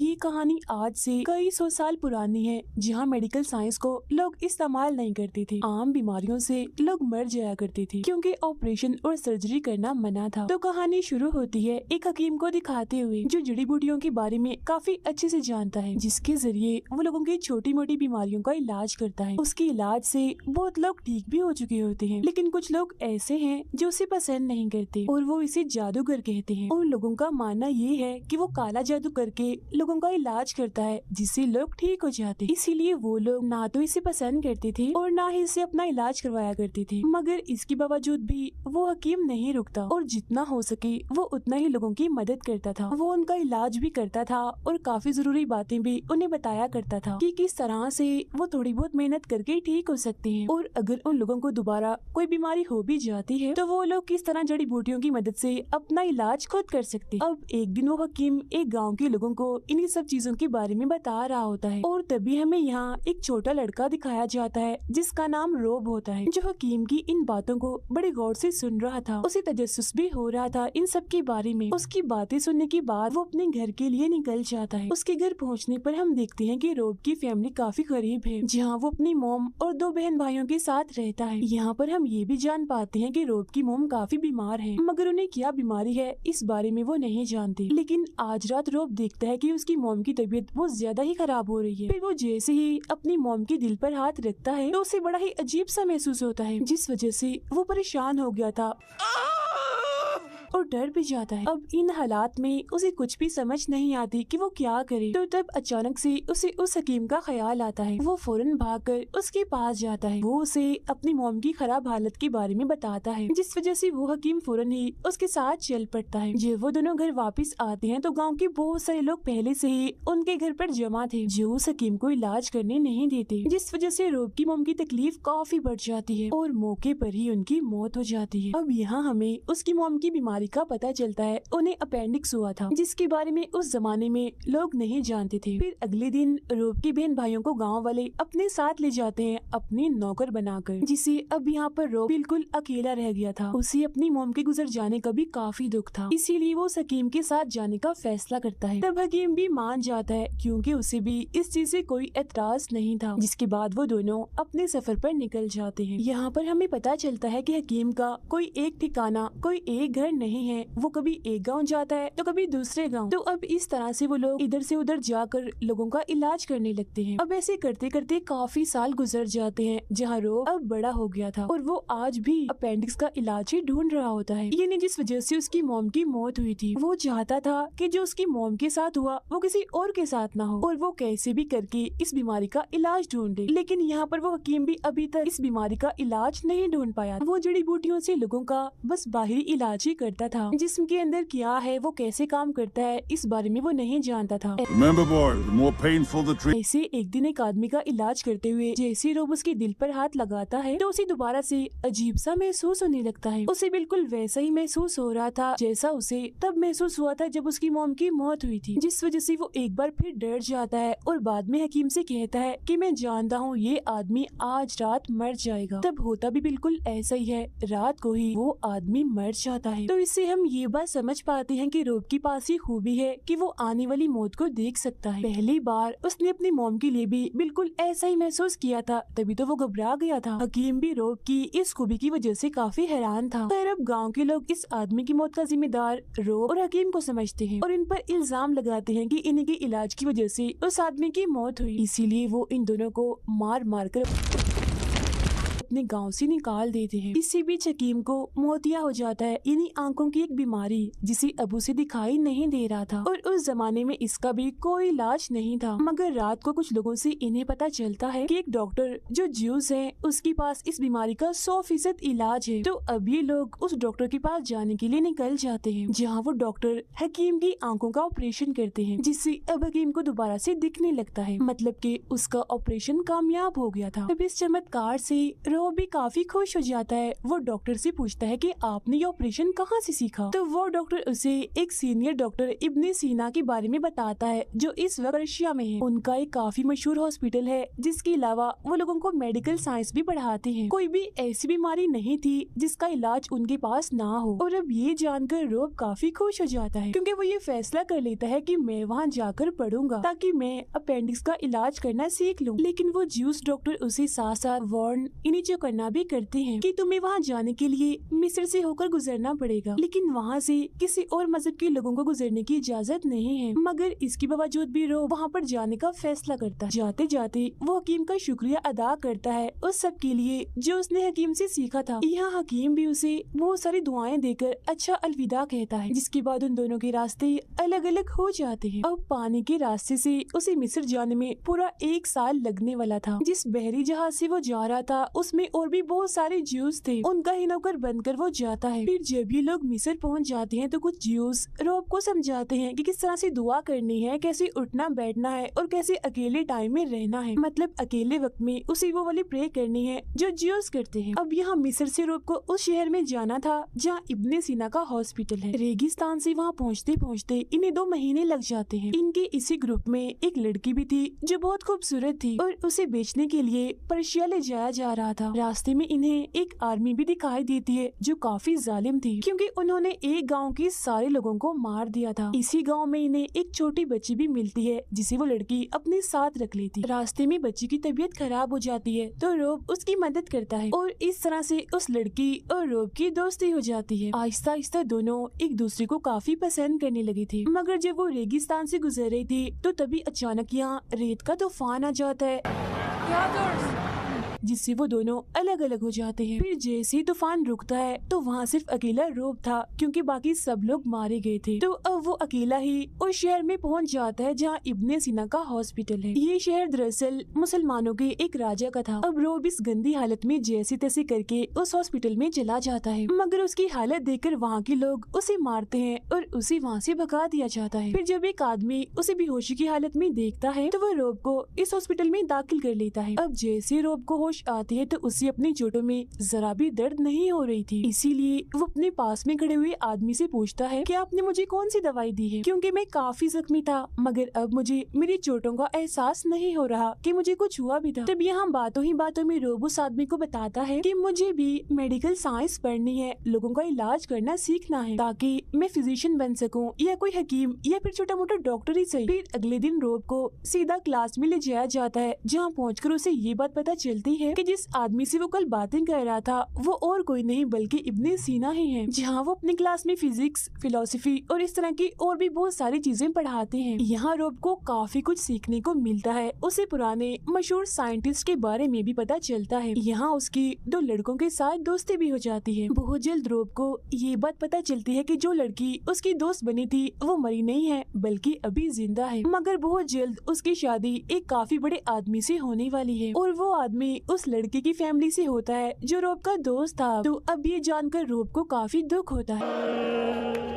ये कहानी आज से कई सौ साल पुरानी है, जहाँ मेडिकल साइंस को लोग इस्तेमाल नहीं करते थे। आम बीमारियों से लोग मर जाया करते थे क्योंकि ऑपरेशन और सर्जरी करना मना था। तो कहानी शुरू होती है एक हकीम को दिखाते हुए जो जड़ी बूटियों के बारे में काफी अच्छे से जानता है, जिसके जरिए वो लोगों की छोटी मोटी बीमारियों का इलाज करता है। उसके इलाज से बहुत लोग ठीक भी हो चुके होते हैं, लेकिन कुछ लोग ऐसे हैं जो उसे पसंद नहीं करते और वो इसे जादूगर कहते हैं। उन लोगों का मानना ये है कि वो काला जादू करके लोगों का इलाज करता है, जिससे लोग ठीक हो जाते। इसीलिए वो लोग ना तो इसे पसंद करते थे और ना ही इसे अपना इलाज करवाया करते थे। मगर इसके बावजूद भी वो हकीम नहीं रुकता और जितना हो सके वो उतना ही लोगों की मदद करता था। वो उनका इलाज भी करता था और काफी जरूरी बातें भी उन्हें बताया करता था कि किस तरह से वो थोड़ी बहुत मेहनत करके ठीक हो सकते हैं, और अगर उन लोगों को दोबारा कोई बीमारी हो भी जाती है तो वो लोग किस तरह जड़ी बूटियों की मदद से अपना इलाज खुद कर सकते। अब एक दिन वो हकीम एक गाँव के लोगों को इन्हीं सब चीजों के बारे में बता रहा होता है, और तभी हमें यहाँ एक छोटा लड़का दिखाया जाता है जिसका नाम रोब होता है, जो हकीम की इन बातों को बड़े गौर से सुन रहा था। उसे तजस्सुस भी हो रहा था इन सब के बारे में। उसकी बातें सुनने के बाद वो अपने घर के लिए निकल जाता है। उसके घर पहुँचने पर हम देखते हैं कि रोब की फैमिली काफी गरीब है, जहाँ वो अपनी मोम और 2 बहन भाइयों के साथ रहता है। यहाँ पर हम ये भी जान पाते हैं कि रोब की मोम काफी बीमार है, मगर उन्हें क्या बीमारी है इस बारे में वो नहीं जानते। लेकिन आज रात रोब देखता है कि उसकी मोम की तबीयत बहुत ज्यादा ही खराब हो रही है। फिर वो जैसे ही अपनी मोम के दिल पर हाथ रखता है तो उसे बड़ा ही अजीब सा महसूस होता है, जिस वजह से वो परेशान हो गया था और डर भी जाता है। अब इन हालात में उसे कुछ भी समझ नहीं आती कि वो क्या करे। तो तब अचानक से उसे उस हकीम का ख्याल आता है। वो फौरन भागकर उसके पास जाता है। वो उसे अपनी मोम की खराब हालत के बारे में बताता है, जिस वजह से वो हकीम फौरन ही उसके साथ चल पड़ता है। जब वो दोनों घर वापस आते हैं तो गाँव के बहुत सारे लोग पहले से ही उनके घर पर जमा थे, जो उस हकीम को इलाज करने नहीं देते, जिस वजह से रोब की मोम की तकलीफ काफी बढ़ जाती है और मौके पर ही उनकी मौत हो जाती है। अब यहाँ हमें उसकी मोम की बीमारी का पता चलता है। उन्हें अपेंडिक्स हुआ था, जिसके बारे में उस जमाने में लोग नहीं जानते थे। फिर अगले दिन रोब की बहन भाइयों को गांव वाले अपने साथ ले जाते हैं अपने नौकर बनाकर, जिसे अब यहाँ पर रोब बिल्कुल अकेला रह गया था। उसे अपनी मोम के गुजर जाने का भी काफी दुख था, इसीलिए वो हकीम के साथ जाने का फैसला करता है। तब हकीम भी मान जाता है क्योंकि उसे भी इस चीज से कोई एतराज नहीं था। जिसके बाद वो दोनों अपने सफर पर निकल जाते हैं। यहाँ पर हमें पता चलता है कि हकीम का कोई एक ठिकाना, कोई एक घर नहीं है। वो कभी एक गांव जाता है तो कभी दूसरे गांव। तो अब इस तरह से वो लोग इधर से उधर जाकर लोगों का इलाज करने लगते हैं। अब ऐसे करते करते काफी साल गुजर जाते हैं, जहाँ रोब अब बड़ा हो गया था और वो आज भी अपेंडिक्स का इलाज ही ढूंढ रहा होता है। ये नहीं जिस वजह से उसकी मोम की मौत हुई थी। वो चाहता था कि जो उसकी मोम के साथ हुआ वो किसी और के साथ ना हो, और वो कैसे भी करके इस बीमारी का इलाज ढूंढे। लेकिन यहाँ पर वो हकीम भी अभी तक इस बीमारी का इलाज नहीं ढूंढ पाया। वो जड़ी बूटियों से लोगों का बस बाहरी इलाज ही करता था। जिस्म के अंदर क्या है, वो कैसे काम करता है, इस बारे में वो नहीं जानता था। ऐसे एक दिन एक आदमी का इलाज करते हुए जैसे रोब उसके दिल पर हाथ लगाता है तो उसे दोबारा से अजीब सा महसूस होने लगता है। उसे बिल्कुल वैसा ही महसूस हो रहा था जैसा उसे तब महसूस हुआ था जब उसकी मोम की मौत हुई थी, जिस वजह से वो एक बार फिर डर जाता है और बाद में हकीम से कहता है कि मैं जानता हूँ ये आदमी आज रात मर जाएगा। तब होता भी बिल्कुल ऐसा ही है, रात को ही वो आदमी मर जाता है। तो इससे हम ये बात समझ पाते हैं कि रोब के पास ये खूबी है कि वो आने वाली मौत को देख सकता है। पहली बार उसने अपनी मोम के लिए भी बिल्कुल ऐसा ही महसूस किया था, तभी तो वो घबरा गया था। हकीम भी रोब की इस खूबी की वजह से काफी हैरान था। खैर अब गाँव के लोग इस आदमी की मौत का जिम्मेदार रोब और हकीम को समझते हैं और इन पर इल्जाम लगाते हैं कि इन्हीं के इलाज की वजह से उस आदमी की मौत हुई। इसीलिए वो इन दोनों को मार मार कर अपने गांव से निकाल देते हैं। इसी बीच हकीम को मोतिया हो जाता है, यानी आंखों की एक बीमारी जिसे अब उसे दिखाई नहीं दे रहा था, और उस जमाने में इसका भी कोई इलाज नहीं था। मगर रात को कुछ लोगों से इन्हें पता चलता है कि एक डॉक्टर जो ज्यूस है उसके पास इस बीमारी का 100% इलाज है। तो अब ये लोग उस डॉक्टर के पास जाने के लिए निकल जाते हैं, जहाँ वो डॉक्टर हकीम की आंखों का ऑपरेशन करते हैं, जिससे अब हकीम को दोबारा से दिखने लगता है, मतलब कि उसका ऑपरेशन कामयाब हो गया था। अब इस चमत्कार से रोब भी काफी खुश हो जाता है। वो डॉक्टर से पूछता है कि आपने ये ऑपरेशन कहाँ से सीखा। तो वो डॉक्टर उसे एक सीनियर डॉक्टर इब्ने सीना के बारे में बताता है जो इस वक्त रशिया में है। उनका एक काफी मशहूर हॉस्पिटल है जिसके अलावा वो लोगों को मेडिकल साइंस भी पढ़ाते हैं। कोई भी ऐसी बीमारी नहीं थी जिसका इलाज उनके पास ना हो। और अब ये जानकर रोब काफी खुश हो जाता है क्योंकि वो ये फैसला कर लेता है कि मैं वहाँ जाकर पढ़ूंगा ताकि मैं अपेंडिक्स का इलाज करना सीख लूं। लेकिन वो ज्यूस डॉक्टर उसे साथ साथ वार्न इनिचो करना भी करते हैं कि तुम्हें वहाँ जाने के लिए मिस्र से होकर गुजरना पड़ेगा, लेकिन वहाँ से किसी और मजहब के लोगों को गुजरने की इजाजत नहीं है। मगर इसके बावजूद भी रोब वहाँ पर जाने का फैसला करता है। जाते जाते वो हकीम का शुक्रिया अदा करता है उस सब के लिए जो उसने हकीम से सीखा था। यहाँ हकीम भी उसे बहुत सारी दुआएं देकर अच्छा अलविदा कहता है, जिसके बाद उन दोनों के रास्ते अलग अलग हो जाते हैं। अब पानी के रास्ते से उसे मिस्र जाने में पूरा 1 साल लगने वाला था। जिस बहरी जहाज से वो जा रहा था उसमें और भी बहुत सारे ज्यूस थे, उनका ही नौकर बनकर वो जाता है। फिर जब ये लोग मिस्र पहुंच जाते हैं तो कुछ ज्यूस रोब को समझाते हैं कि किस तरह से दुआ करनी है, कैसे उठना बैठना है और कैसे अकेले टाइम में रहना है, मतलब अकेले वक्त में उसे वो वाली प्रे करनी है जो ज्यूस करते हैं। अब यहाँ मिस्र से रोब को उस शहर में जाना था जहाँ इब्ने सीना का हॉस्पिटल है। रेगिस्तान से वहाँ पहुँचते पहुँचते इन्हें 2 महीने लग जाते हैं। इनके इसी ग्रुप में एक लड़की भी थी जो बहुत खूबसूरत थी और उसे बेचने के लिए पर्शिया ले जाया जा रहा था। रास्ते में इन्हें एक आर्मी भी दिखाई देती है जो काफी जालिम थी क्योंकि उन्होंने एक गांव के सारे लोगों को मार दिया था। इसी गांव में इन्हें एक छोटी बच्ची भी मिलती है जिसे वो लड़की अपने साथ रख लेती। रास्ते में बच्ची की तबीयत खराब हो जाती है तो रोब उसकी मदद करता है और इस तरह से उस लड़की और रोब की दोस्ती हो जाती है। आहिस्ता आहिस्ता दोनों एक दूसरे को काफी पसंद करने लगी थी। मगर जब वो रेगिस्तान से गुजर रही थी तो तभी अचानक यहाँ रेत का तूफान आ जाता है जिससे वो दोनों अलग अलग हो जाते हैं। फिर जैसे ही तूफान रुकता है तो वहाँ सिर्फ अकेला रोब था क्योंकि बाकी सब लोग मारे गए थे। तो अब वो अकेला ही उस शहर में पहुँच जाता है जहाँ इब्ने सीना का हॉस्पिटल है। ये शहर दरअसल मुसलमानों के एक राजा का था। अब रोब इस गंदी हालत में जैसे तैसे करके उस हॉस्पिटल में चला जाता है, मगर उसकी हालत देखकर वहाँ के लोग उसे मारते हैं और उसे वहाँ से भगा दिया जाता है। फिर जब एक आदमी उसे बेहोशी की हालत में देखता है तो वो रोब को इस हॉस्पिटल में दाखिल कर लेता है। अब जैसे रोब को आती है तो उसे अपनी चोटों में जरा भी दर्द नहीं हो रही थी, इसीलिए वो अपने पास में खड़े हुए आदमी से पूछता है कि आपने मुझे कौन सी दवाई दी है, क्योंकि मैं काफी जख्मी था मगर अब मुझे मेरी चोटों का एहसास नहीं हो रहा कि मुझे कुछ हुआ भी था। तब यहाँ बातों ही बातों में रोब उस आदमी को बताता है कि मुझे भी मेडिकल साइंस पढ़नी है, लोगों का इलाज करना सीखना है ताकि मैं फिजिशियन बन सकूं या कोई हकीम या फिर छोटा मोटा डॉक्टर ही सही। फिर अगले दिन रोब को सीधा क्लास में ले जाया जाता है जहाँ पहुँचकर उसे ये बात पता चलती है कि जिस आदमी से वो कल बातें कर रहा था वो और कोई नहीं बल्कि इब्ने सीना ही है, जहाँ वो अपनी क्लास में फिजिक्स, फिलोसफी और इस तरह की और भी बहुत सारी चीजें पढ़ाते हैं। यहाँ रोब को काफी कुछ सीखने को मिलता है। उसे पुराने मशहूर साइंटिस्ट के बारे में भी पता चलता है। यहाँ उसकी 2 लड़कों के साथ दोस्ती भी हो जाती है। बहुत जल्द रोब को ये बात पता चलती है कि जो लड़की उसकी दोस्त बनी थी वो मरी नहीं है बल्कि अभी जिंदा है, मगर बहुत जल्द उसकी शादी एक काफी बड़े आदमी से होने वाली है और वो आदमी उस लड़के की फैमिली से होता है जो रोब का दोस्त था। तो अब ये जानकर रोब को काफी दुख होता है।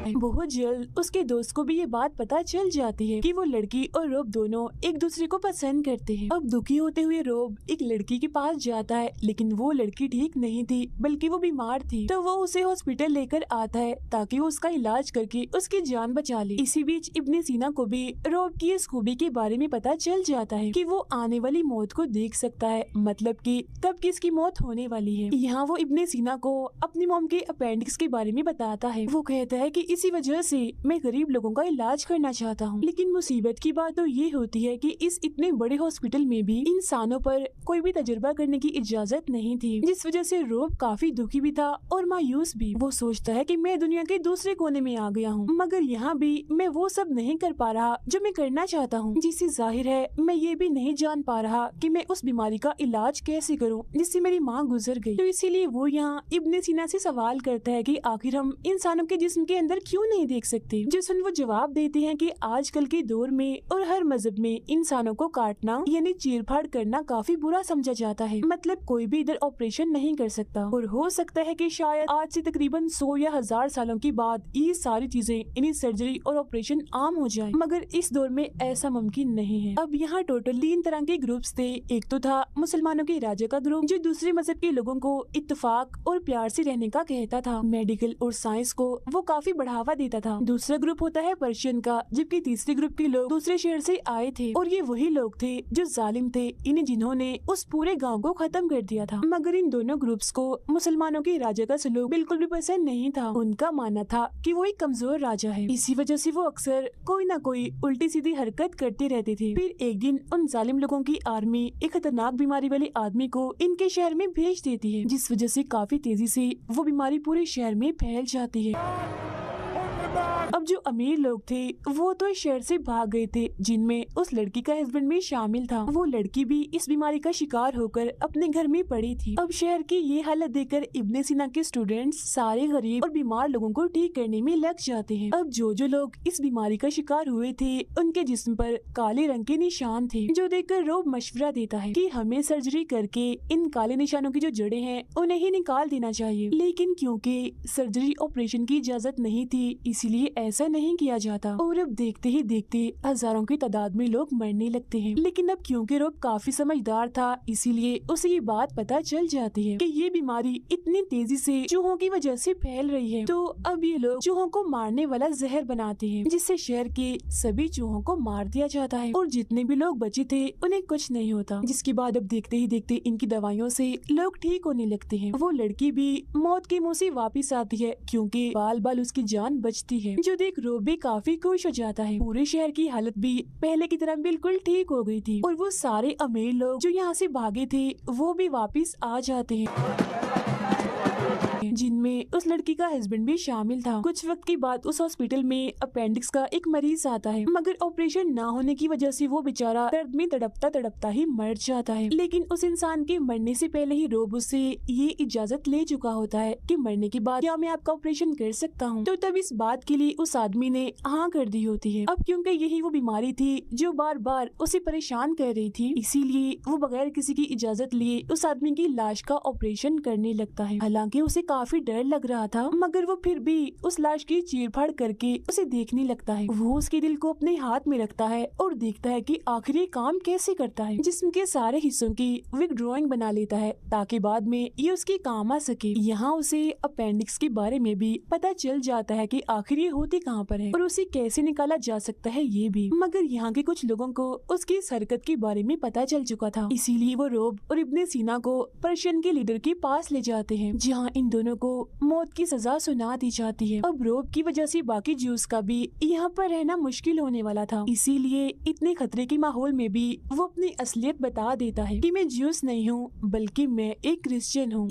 बहुत जल्द उसके दोस्त को भी ये बात पता चल जाती है कि वो लड़की और रोब दोनों एक दूसरे को पसंद करते हैं। अब दुखी होते हुए रोब एक लड़की के पास जाता है, लेकिन वो लड़की ठीक नहीं थी बल्कि वो बीमार थी। तो वो उसे हॉस्पिटल लेकर आता है ताकि वो उसका इलाज करके उसकी जान बचा ले। इसी बीच इब्ने सीना को भी रोब की इस खूबी के बारे में पता चल जाता है कि वो आने वाली मौत को देख सकता है, मतलब कि कब किसकी मौत होने वाली है। यहाँ वो इब्ने सीना को अपनी मॉम के अपेंडिक्स के बारे में बताता है। वो कहता है कि इसी वजह से मैं गरीब लोगों का इलाज करना चाहता हूँ, लेकिन मुसीबत की बात तो ये होती है कि इस इतने बड़े हॉस्पिटल में भी इंसानों पर कोई भी तजुर्बा करने की इजाजत नहीं थी, जिस वजह से रोब काफी दुखी भी था और मायूस भी। वो सोचता है कि मैं दुनिया के दूसरे कोने में आ गया हूँ, मगर यहाँ भी मैं वो सब नहीं कर पा रहा जो मैं करना चाहता हूँ, जिससे जाहिर है मैं ये भी नहीं जान पा रहा कि मैं उस बीमारी का इलाज कैसे करूँ जिससे मेरी माँ गुजर गई। तो इसीलिए वो यहाँ इब्ने सीना से सवाल करता है कि आखिर हम इंसानों के जिस्म के अंदर क्यों नहीं देख सकते। जिसमें वो जवाब देते हैं कि आजकल के दौर में और हर मजहब में इंसानों को काटना यानी चीरफाड़ करना काफी बुरा समझा जाता है। मतलब कोई भी इधर ऑपरेशन नहीं कर सकता, और हो सकता है कि शायद आज से तकरीबन 100 या 1000 सालों के बाद ये सारी चीजें यानी सर्जरी और ऑपरेशन आम हो जाए, मगर इस दौर में ऐसा मुमकिन नहीं है। अब यहाँ टोटल 3 तरह के ग्रुप्स थे। एक तो था मुसलमानों के राजा का ग्रुप, जो दूसरे मजहब के लोगों को इत्तेफाक और प्यार से रहने का कहता था, मेडिकल और साइंस को वो काफी बढ़ावा देता था। दूसरा ग्रुप होता है पर्शियन का, जबकि तीसरे ग्रुप के लोग दूसरे शहर से आए थे, और ये वही लोग थे जो जालिम थे, इन्हें जिन्होंने उस पूरे गाँव को खत्म कर दिया था। मगर इन दोनों ग्रुप्स को मुसलमानों के राजा का सलूक बिल्कुल भी पसंद नहीं था। उनका मानना था कि वो एक कमजोर राजा है, इसी वजह से वो अक्सर कोई ना कोई उल्टी सीधी हरकत करते रहते थे। फिर एक दिन उन जालिम लोगों की आर्मी एक खतरनाक बीमारी वाले आदमी को इनके शहर में भेज देती है, जिस वजह से काफी तेजी से वो बीमारी पूरे शहर में फैल जाती है। अब जो अमीर लोग थे वो तो इस शहर से भाग गए थे, जिनमें उस लड़की का हस्बैंड भी शामिल था। वो लड़की भी इस बीमारी का शिकार होकर अपने घर में पड़ी थी। अब शहर की ये हालत देखकर इब्ने सीना के स्टूडेंट्स सारे गरीब और बीमार लोगों को ठीक करने में लग जाते हैं। अब जो लोग इस बीमारी का शिकार हुए थे उनके जिस्म पर काले रंग के निशान थे, जो देखकर रोब मशवरा देता है कि हमें सर्जरी करके इन काले निशानों की जो जड़ें हैं उन्हें ही निकाल देना चाहिए। लेकिन क्योंकि सर्जरी ऑपरेशन की इजाजत नहीं थी, इसीलिए ऐसा नहीं किया जाता, और अब देखते ही देखते हजारों की तादाद में लोग मरने लगते हैं। लेकिन अब क्योंकि रोब काफी समझदार था, इसीलिए उसे ये बात पता चल जाती है कि ये बीमारी इतनी तेजी से चूहों की वजह से फैल रही है। तो अब ये लोग चूहों को मारने वाला जहर बनाते हैं, जिससे शहर के सभी चूहों को मार दिया जाता है, और जितने भी लोग बचे थे उन्हें कुछ नहीं होता। जिसके बाद अब देखते ही देखते इनकी दवाइयों से लोग ठीक होने लगते हैं। वो लड़की भी मौत के मुंह से वापिस आती है, क्योंकि बाल बाल उसकी जान बचती है, जो देख रोब भी काफी खुश हो जाता है। पूरे शहर की हालत भी पहले की तरह बिल्कुल ठीक हो गई थी, और वो सारे अमीर लोग जो यहाँ से भागे थे वो भी वापिस आ जाते हैं, जिनमें उस लड़की का हस्बैंड भी शामिल था। कुछ वक्त के बाद उस हॉस्पिटल में अपेंडिक्स का एक मरीज आता है, मगर ऑपरेशन ना होने की वजह से वो बेचारा दर्द में तड़पता तड़पता ही मर जाता है। लेकिन उस इंसान के मरने से पहले ही रोब उससे ये इजाजत ले चुका होता है कि मरने के बाद क्या मैं आपका ऑपरेशन कर सकता हूँ। तो तब इस बात के लिए उस आदमी ने हाँ कर दी होती है। अब क्योंकि यही वो बीमारी थी जो बार बार उसे परेशान कर रही थी, इसीलिए वो बगैर किसी की इजाजत लिए उस आदमी की लाश का ऑपरेशन करने लगता है। हालांकि उसे काफी डर लग रहा था, मगर वो फिर भी उस लाश की चीरफाड़ करके उसे देखने लगता है। वो उसके दिल को अपने हाथ में रखता है और देखता है कि आखिर ये काम कैसे करता है। जिस्म के सारे हिस्सों की वो एक ड्राइंग बना लेता है, ताकि बाद में ये उसके काम आ सके। यहाँ उसे अपेंडिक्स के बारे में भी पता चल जाता है कि आखिर ये होती कहाँ पर है और उसे कैसे निकाला जा सकता है ये भी। मगर यहाँ के कुछ लोगों को उसकी इस हरकत के बारे में पता चल चुका था, इसीलिए वो रोब और इब्ने सीना को पर्शियन के लीडर के पास ले जाते हैं, जहाँ इन दोनों को मौत की सजा सुना दी जाती है। अब रोब की वजह से बाकी ज्यूस का भी यहाँ पर रहना मुश्किल होने वाला था, इसीलिए इतने खतरे के माहौल में भी वो अपनी असलियत बता देता है कि मैं ज्यूस नहीं हूँ, बल्कि मैं एक क्रिश्चियन हूँ।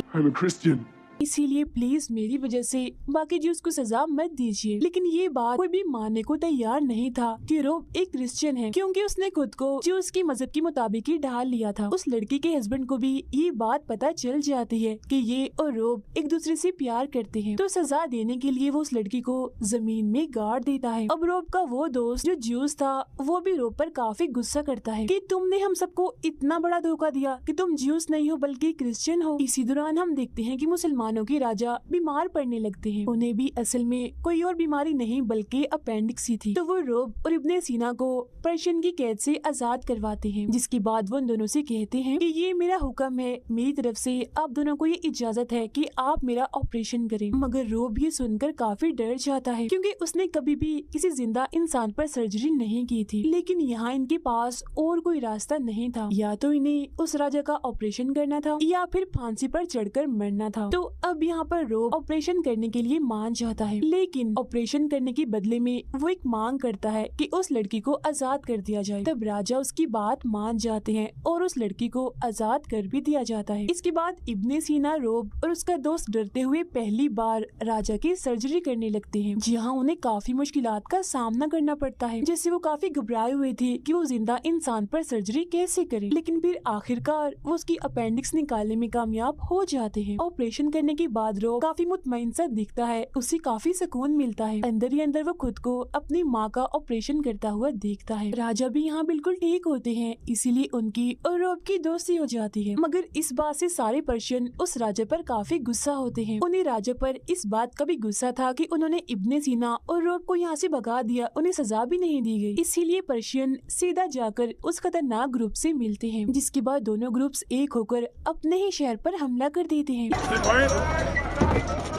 इसीलिए प्लीज मेरी वजह से बाकी ज्यूस को सजा मत दीजिए। लेकिन ये बात कोई भी मानने को तैयार नहीं था कि रोब एक क्रिश्चियन है, क्योंकि उसने खुद को ज्यूस के मजहब के मुताबिक ही ढाल लिया था। उस लड़की के हस्बैंड को भी ये बात पता चल जाती है कि ये और रोब एक दूसरे से प्यार करते हैं, तो सजा देने के लिए वो उस लड़की को जमीन में गाड़ देता है। अब रोब का वो दोस्त जो ज्यूस था वो भी रोब पर काफी गुस्सा करता है कि तुमने हम सबको इतना बड़ा धोखा दिया कि तुम ज्यूस नहीं हो बल्कि क्रिश्चियन हो। इसी दौरान हम देखते हैं कि मुसलमानों के राजा बीमार पड़ने लगते हैं। उन्हें भी असल में कोई और बीमारी नहीं बल्कि अपेंडिक्स ही थी। तो वो रोब और इब्ने सीना को पर्शियन की कैद से आजाद करवाते हैं, जिसके बाद वो उन दोनों से कहते हैं कि ये मेरा हुक्म है, मेरी तरफ से आप दोनों को ये इजाजत है कि आप मेरा ऑपरेशन करें। मगर रोब ये सुनकर काफी डर जाता है, क्योंकि उसने कभी भी किसी जिंदा इंसान पर सर्जरी नहीं की थी। लेकिन यहाँ इनके पास और कोई रास्ता नहीं था, या तो इन्हें उस राजा का ऑपरेशन करना था या फिर फांसी पर चढ़कर मरना था। तो अब यहाँ पर रोब ऑपरेशन करने के लिए मान जाता है, लेकिन ऑपरेशन करने के बदले में वो एक मांग करता है कि उस लड़की को आजाद कर दिया जाए। तब राजा उसकी बात मान जाते हैं और उस लड़की को आजाद कर भी दिया जाता है। इसके बाद इब्ने सीना, रोब और उसका दोस्त डरते हुए पहली बार राजा की सर्जरी करने लगते हैं, जहाँ उन्हें काफी मुश्किलात का सामना करना पड़ता है। जैसे वो काफी घबराए हुए थे कि वो जिंदा इंसान पर सर्जरी कैसे करे, लेकिन फिर आखिरकार वो उसकी अपेंडिक्स निकालने में कामयाब हो जाते हैं। ऑपरेशन करने होने के बाद रोब काफी मुतमईन सा दिखता है, उसे काफी सुकून मिलता है। अंदर ही अंदर वो खुद को अपनी माँ का ऑपरेशन करता हुआ देखता है। राजा भी यहाँ बिल्कुल ठीक होते हैं, इसीलिए उनकी और रोब की दोस्ती हो जाती है। मगर इस बात से सारे पर्शियन उस राजा पर काफी गुस्सा होते हैं। उन्हें राजा पर इस बात का भी गुस्सा था कि उन्होंने इब्ने सीना और रोब को यहाँ से भगा दिया, उन्हें सजा भी नहीं दी गई। इसीलिए पर्शियन सीधा जाकर उस खतरनाक ग्रुप से मिलते हैं, जिसके बाद दोनों ग्रुप्स एक होकर अपने ही शहर पर हमला कर देते हैं।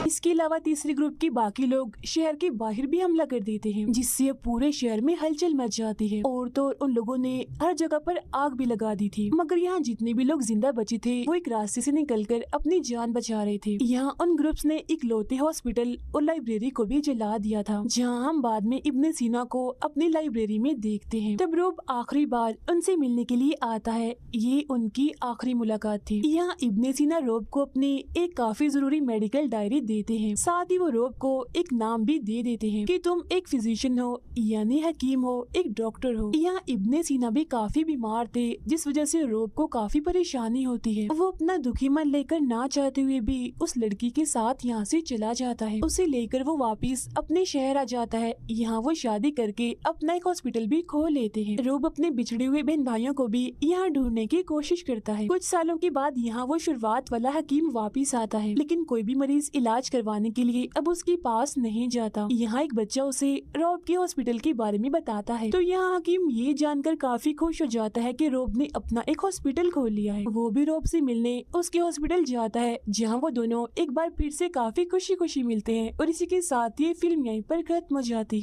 इसके अलावा तीसरे ग्रुप के बाकी लोग शहर के बाहर भी हमला कर देते हैं, जिससे अब पूरे शहर में हलचल मच जाती है। और तो उन लोगों ने हर जगह पर आग भी लगा दी थी। मगर यहाँ जितने भी लोग जिंदा बचे थे वो एक रास्ते से निकलकर अपनी जान बचा रहे थे। यहाँ उन ग्रुप्स ने इकलौते हॉस्पिटल और लाइब्रेरी को भी जला दिया था, जहाँ हम बाद में इब्ने सीना को अपनी लाइब्रेरी में देखते हैं। तब रोब आखिरी बार उनसे मिलने के लिए आता है, ये उनकी आखिरी मुलाकात थी। यहाँ इब्ने सीना रोब को अपनी एक काफी जरूरी मेडिकल डायरी देते हैं, साथ ही वो रोब को एक नाम भी दे देते हैं कि तुम एक फिजिशियन हो, यानी हकीम हो, एक डॉक्टर हो। यहाँ इब्ने सीना भी काफी बीमार थे, जिस वजह से रोब को काफी परेशानी होती है। वो अपना दुखी मन लेकर ना चाहते हुए भी उस लड़की के साथ यहाँ से चला जाता है। उसे लेकर वो वापिस अपने शहर आ जाता है। यहाँ वो शादी करके अपना एक हॉस्पिटल भी खोल लेते हैं। रोब अपने बिछड़े हुए बहन भाइयों को भी यहाँ ढूंढने की कोशिश करता है। कुछ सालों के बाद यहाँ वो शुरुआत वाला हकीम वापिस आता है, लेकिन कोई भी मरीज इलाज करवाने के लिए अब उसके पास नहीं जाता। यहाँ एक बच्चा उसे रोब के हॉस्पिटल के बारे में बताता है, तो यहाँ हकीम ये जानकर काफी खुश हो जाता है कि रोब ने अपना एक हॉस्पिटल खोल लिया है। वो भी रोब से मिलने उसके हॉस्पिटल जाता है, जहाँ वो दोनों एक बार फिर से काफी खुशी खुशी मिलते हैं। और इसी के साथ ये फिल्म यहीं पर खत्म हो जाती है।